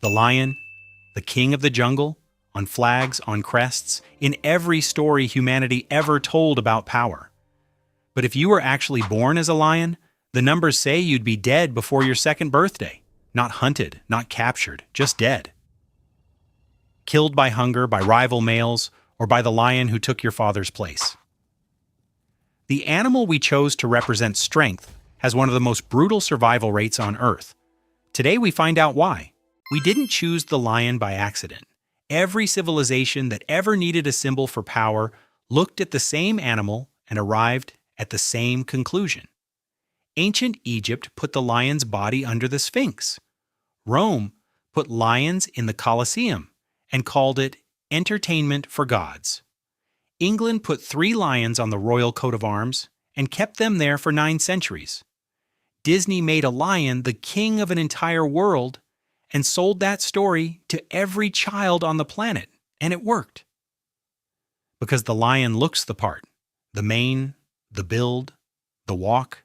The lion, the king of the jungle, on flags, on crests, in every story humanity ever told about power. But if you were actually born as a lion, the numbers say you'd be dead before your second birthday. Not hunted, not captured, just dead. Killed by hunger, by rival males, or by the lion who took your father's place. The animal we chose to represent strength has one of the most brutal survival rates on Earth. Today we find out why. We didn't choose the lion by accident. Every civilization that ever needed a symbol for power looked at the same animal and arrived at the same conclusion. Ancient Egypt put the lion's body under the Sphinx. Rome put lions in the Colosseum and called it entertainment for gods. England put 3 lions on the royal coat of arms and kept them there for 9 centuries. Disney made a lion the king of an entire world and sold that story to every child on the planet, and it worked. Because the lion looks the part, the mane, the build, the walk.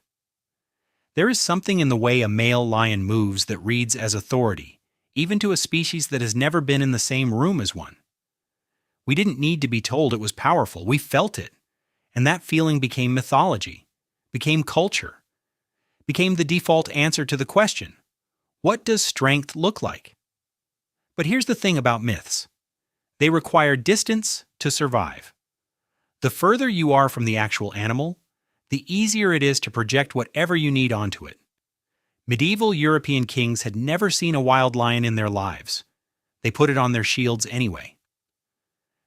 There is something in the way a male lion moves that reads as authority, even to a species that has never been in the same room as one. We didn't need to be told it was powerful, we felt it, and that feeling became mythology, became culture, became the default answer to the question, what does strength look like? But here's the thing about myths. They require distance to survive. The further you are from the actual animal, the easier it is to project whatever you need onto it. Medieval European kings had never seen a wild lion in their lives. They put it on their shields anyway.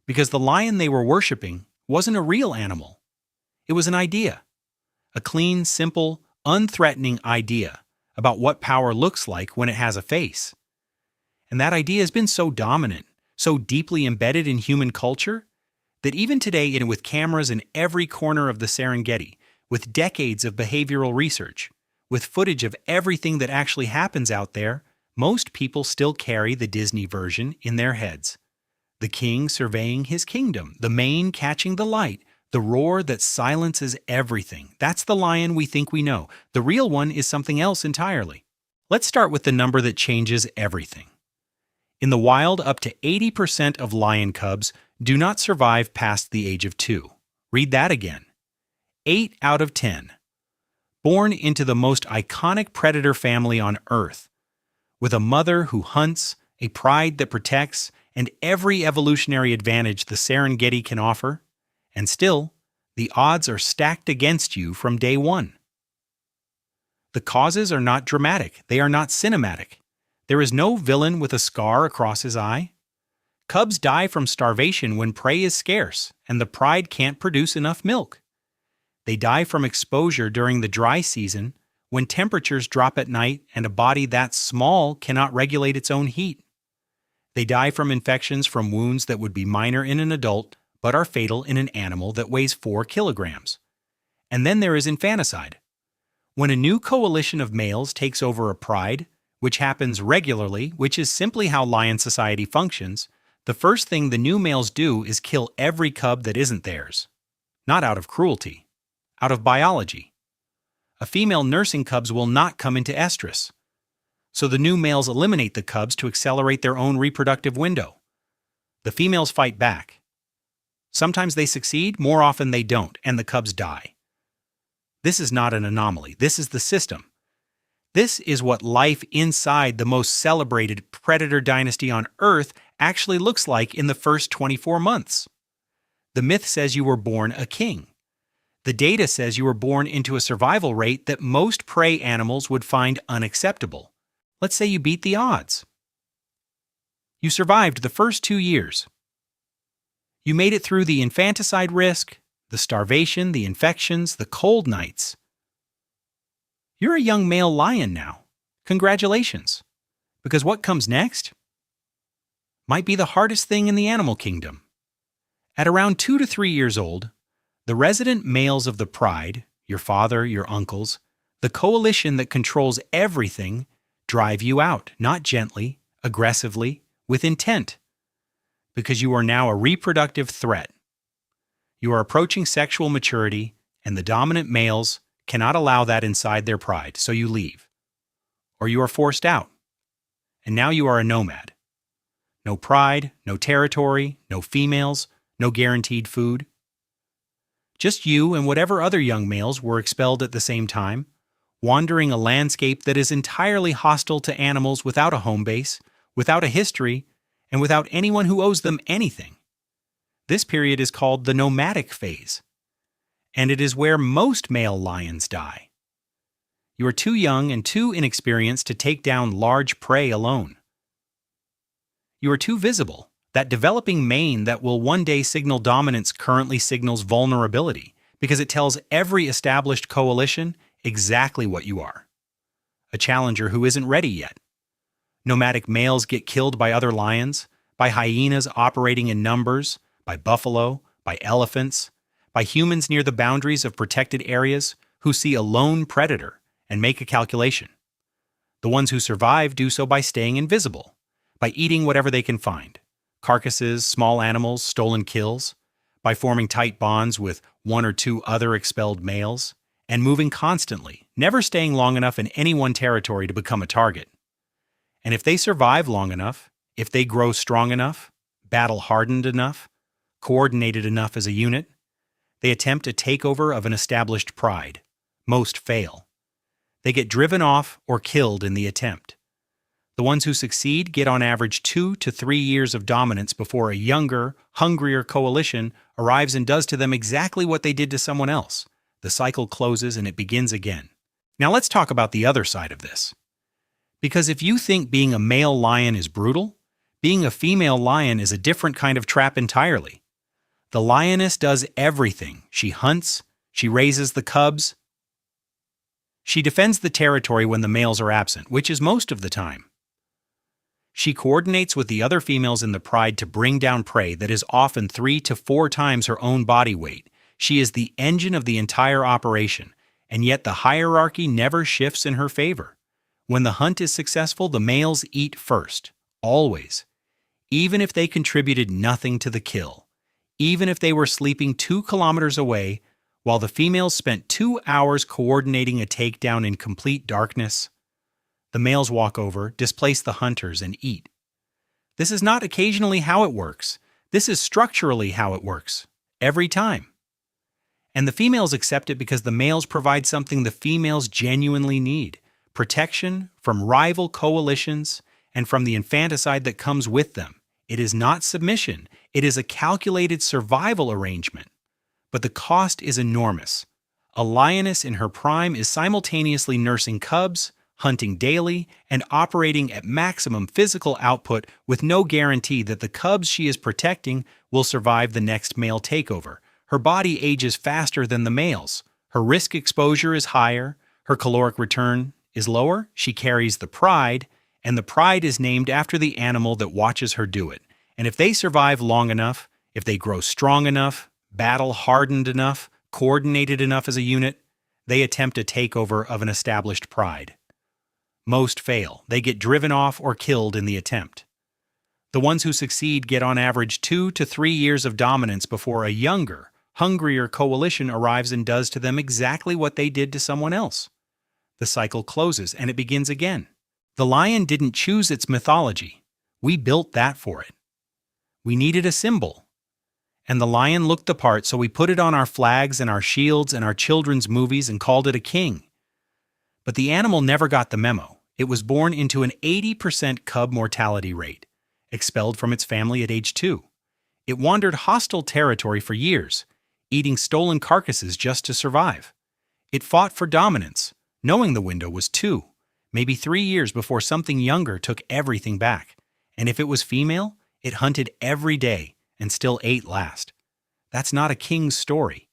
Because the lion they were worshipping wasn't a real animal. It was an idea. A clean, simple, unthreatening idea about what power looks like when it has a face. And that idea has been so dominant, so deeply embedded in human culture, that even today, with cameras in every corner of the Serengeti, with decades of behavioral research, with footage of everything that actually happens out there, most people still carry the Disney version in their heads. The king surveying his kingdom, the mane catching the light, the roar that silences everything. That's the lion we think we know. The real one is something else entirely. Let's start with the number that changes everything. In the wild, up to 80% of lion cubs do not survive past the age of 2. Read that again. 8 out of 10. Born into the most iconic predator family on Earth, with a mother who hunts, a pride that protects, and every evolutionary advantage the Serengeti can offer, and still, the odds are stacked against you from day one. The causes are not dramatic, they are not cinematic. There is no villain with a scar across his eye. Cubs die from starvation when prey is scarce and the pride can't produce enough milk. They die from exposure during the dry season when temperatures drop at night and a body that small cannot regulate its own heat. They die from infections from wounds that would be minor in an adult but are fatal in an animal that weighs 4 kilograms. And then there is infanticide. When a new coalition of males takes over a pride, which happens regularly, which is simply how lion society functions, the first thing the new males do is kill every cub that isn't theirs. Not out of cruelty, out of biology. A female nursing cubs will not come into estrus. So the new males eliminate the cubs to accelerate their own reproductive window. The females fight back. Sometimes they succeed, more often they don't, and the cubs die. This is not an anomaly. This is the system. This is what life inside the most celebrated predator dynasty on Earth actually looks like in the first 24 months. The myth says you were born a king. The data says you were born into a survival rate that most prey animals would find unacceptable. Let's say you beat the odds. You survived the first 2 years. You made it through the infanticide risk, the starvation, the infections, the cold nights. You're a young male lion now. Congratulations. Because what comes next might be the hardest thing in the animal kingdom. At around 2 to 3 years old, the resident males of the pride, your father, your uncles, the coalition that controls everything, drive you out, not gently, aggressively, with intent. Because you are now a reproductive threat. You are approaching sexual maturity, and the dominant males cannot allow that inside their pride, so you leave. Or you are forced out. and now you are a nomad. No pride, no territory, no females, no guaranteed food. Just you and whatever other young males were expelled at the same time, wandering a landscape that is entirely hostile to animals without a home base, without a history, and without anyone who owes them anything. This period is called the nomadic phase, and it is where most male lions die. You are too young and too inexperienced to take down large prey alone. You are too visible. That developing mane that will one day signal dominance currently signals vulnerability because it tells every established coalition exactly what you are. A challenger who isn't ready yet. Nomadic males get killed by other lions, by hyenas operating in numbers, by buffalo, by elephants, by humans near the boundaries of protected areas who see a lone predator and make a calculation. The ones who survive do so by staying invisible, by eating whatever they can find. Carcasses, small animals, stolen kills, by forming tight bonds with one or two other expelled males, and moving constantly, never staying long enough in any one territory to become a target. And if they survive long enough, if they grow strong enough, battle-hardened enough, coordinated enough as a unit, they attempt a takeover of an established pride. Most fail. They get driven off or killed in the attempt. The ones who succeed get on average 2 to 3 years of dominance before a younger, hungrier coalition arrives and does to them exactly what they did to someone else. The cycle closes and it begins again. Now let's talk about the other side of this. Because if you think being a male lion is brutal, being a female lion is a different kind of trap entirely. The lioness does everything. She hunts, she raises the cubs, she defends the territory when the males are absent, which is most of the time. She coordinates with the other females in the pride to bring down prey that is often 3 to 4 times her own body weight. She is the engine of the entire operation, and yet the hierarchy never shifts in her favor. When the hunt is successful, the males eat first, always, even if they contributed nothing to the kill, even if they were sleeping 2 kilometers away, while the females spent 2 hours coordinating a takedown in complete darkness. The males walk over, displace the hunters, and eat. This is not occasionally how it works. This is structurally how it works, every time. And the females accept it because the males provide something the females genuinely need: protection from rival coalitions and from the infanticide that comes with them. It is not submission. It is a calculated survival arrangement. But the cost is enormous. A lioness in her prime is simultaneously nursing cubs, hunting daily, and operating at maximum physical output with no guarantee that the cubs she is protecting will survive the next male takeover. Her body ages faster than the males. Her risk exposure is higher. Her caloric return is lower. She carries the pride, and the pride is named after the animal that watches her do it. And if they survive long enough, if they grow strong enough, battle-hardened enough, coordinated enough as a unit, they attempt a takeover of an established pride. Most fail. They get driven off or killed in the attempt. The ones who succeed get on average 2 to 3 years of dominance before a younger, hungrier coalition arrives and does to them exactly what they did to someone else. The cycle closes and it begins again. The lion didn't choose its mythology. We built that for it. We needed a symbol. And the lion looked the part, so we put it on our flags and our shields and our children's movies and called it a king. But the animal never got the memo. It was born into an 80% cub mortality rate, expelled from its family at age 2. It wandered hostile territory for years, eating stolen carcasses just to survive. It fought for dominance, knowing the window was 2, maybe 3 years before something younger took everything back. And if it was female, it hunted every day and still ate last. That's not a king's story.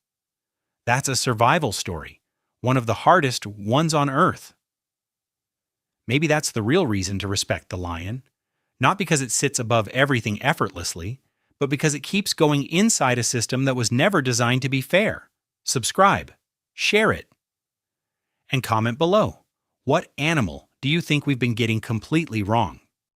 That's a survival story, one of the hardest ones on earth. Maybe that's the real reason to respect the lion, not because it sits above everything effortlessly, but because it keeps going inside a system that was never designed to be fair. Subscribe, share it, and comment below. What animal do you think we've been getting completely wrong?